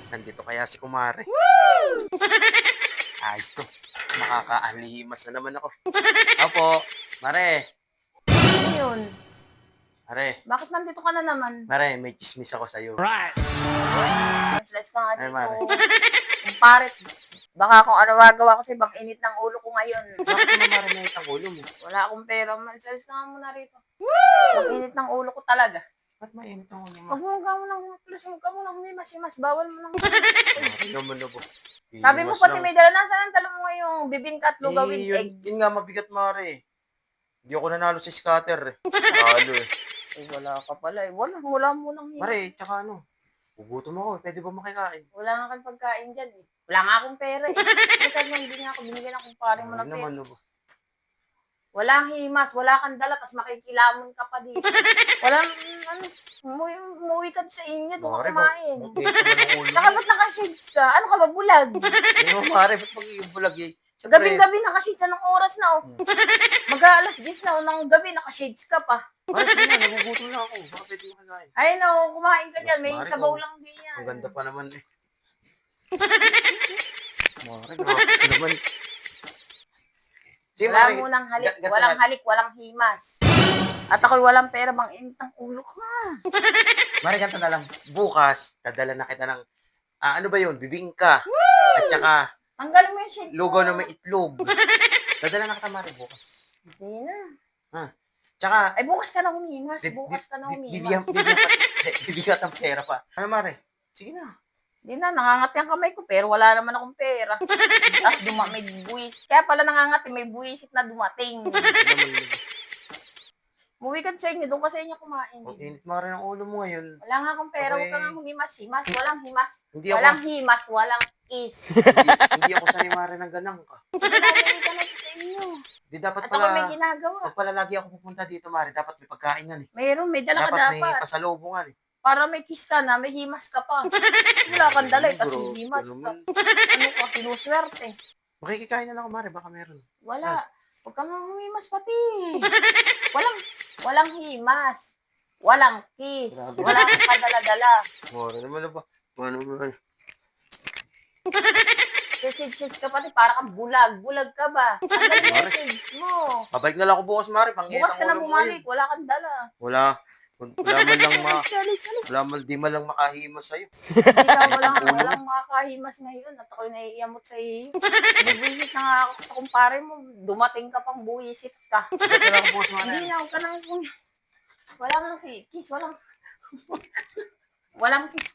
Nandito kaya si kumare. Ayos to. Makakaanlihimas na naman ako. Opo, mare. Ano yun? Mare, Bakit nandito ka na naman? mare, may chismis ako sa'yo. Slice ka nga Ay, dito. mare. Kumparet. Baka kung ano magawa ko sa'yo, bang init ng ulo ko ngayon. Bakit naman mare may ang ulo mo? Wala akong pera man. Slice ka nga muna rito. Bang init ng ulo ko talaga. Ba't mainit ang ulo mo? Huwag mo nang plus, huwag ka mo nang humimas-himas. Bawal mo nang Mare naman ako. Sabi mo Hihimas pati lang. may dala. Nasaan ang dala mo ngayong bibingka at lugawin egg? Yun nga mabigat mare. Hindi ako nanalo sa scatter. Talo eh. Eh, wala ka pala eh. Wala mo nang himas. Mare, tsaka ano? Gugutom ako. Pwede ba makikain? Wala nga kang pagkain dyan eh. Wala nga akong pera eh. Kasi hindi nga ako binigyan ng kumparing mo Mare ng pera. naman ako. Walang himas, wala kang dala, tapos makikilamon ka pa dito. Walang, umuwi ka sa inyo, doon ka Mare, kumain. bakit naman ang ulo Saka mo? ba't naka-shades ka? Ano ka ba, bulag? Hindi mo mare, ba't mag-iibulag eh? Siyempre, Gabing-gabi naka-shades, anong oras na oh? Mag-aalas 10 na, unang gabi naka-shades ka pa. mare, sige na, nagugutom na ako. Baka pwede makikain. Ay no, kumain ka dyan, may Mas, Mare, sabaw oh. lang din yan. Ang ganda pa naman eh. Mare, grabe ka naman. Sige, Wala mare, munang halik, ganito walang na- halik, walang himas. At ako'y walang pera, bang init ang ulo ka. Mare, ganito na lang. Bukas, dadala na kita ng, ano ba yun? Bibingka. At saka, Tanggalin mo yung shades lugaw mo. na may itlog. Dadala na kita, mare, bukas. Hindi na. Tsaka, Ay, bukas ka na humimas. Bukas ka na bibigyan humimas. bibigyan ka ng pera pa. Ano, mare? Sige na. Hindi na, nangangati ang kamay ko, pero wala naman akong pera. Tapos may buwis. Kaya pala nangangati, may buwisit na dumating. Ano naman yun? Muwi ka sa inyo, doon ka sa inyo kumain. Ang init, mare, ng ulo mo ngayon. Wala nga akong pera, Okay. huwag ka nga humimas-himas. Walang himas. Hindi ako, Walang himas, walang kiss. hindi ako sanay, mare, ng ganang ka. Sige na, umuwi ka na sa inyo. Di dapat At ako may pala, ginagawa. pag pala lagi ako pupunta dito, mare, dapat may pagkain yan eh. Mayroon, may dala ka Dapat may dapat. pasalubungan eh. Para may kiss ka na, may himas ka pa. Wala kang dala, tapos Bro, himas ano ka. man. Ano ka, sinuswerte. Makikikain na lang ako, mare, baka meron. Wala. Huwag kang humimas pati. Walang himas. Walang kiss. Grabe. Wala kang kadala-dala. Mare naman na ba? Ano naman? Chit-chit ka pati, para kang bulag. Bulag ka ba? Tanggalin mo yung shades mo. Babalik na lang ako bukas, mare, pang Bukas ka na ulo mo bumalik. ngayon. Wala kang dala. Wala man lang Alis. di man lang makahima sa'yo. Hindi ka Ulo. walang makakahimas ngayon. At ako'y naiiyamot sa iyo. Buwisit na nga ako sa kumpare mo. Dumating ka pang buwisit ka. Babalik na lang ako bukas, mare. Hindi na, huwag ka nang walang kiss,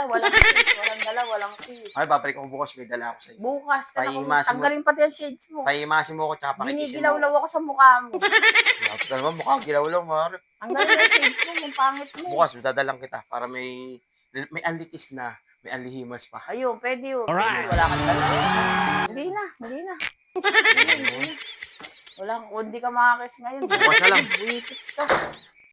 walang kiss, walang dala, walang kiss. Ay, babalik ako bukas, may dala ako sa'yo. Bukas ka na, Pahimasin mo. tanggalin pati ang shades mo. Pahimasin mo ako, tsaka pakikisin mo. Binigilaw-law ako sa mukha mo. Dapat ka naman, mukhang gilaw lang, mare. Tanggalin mo yung shades mo, ang pangit mo. Bukas, dadalang kita para may anlitis na, may anlihimas pa. Ayun, pwede yun. Alright. Wala kang dala. Hindi na. Wala, kung hindi ka makakis ngayon. Bukas na lang. Buwisit ka.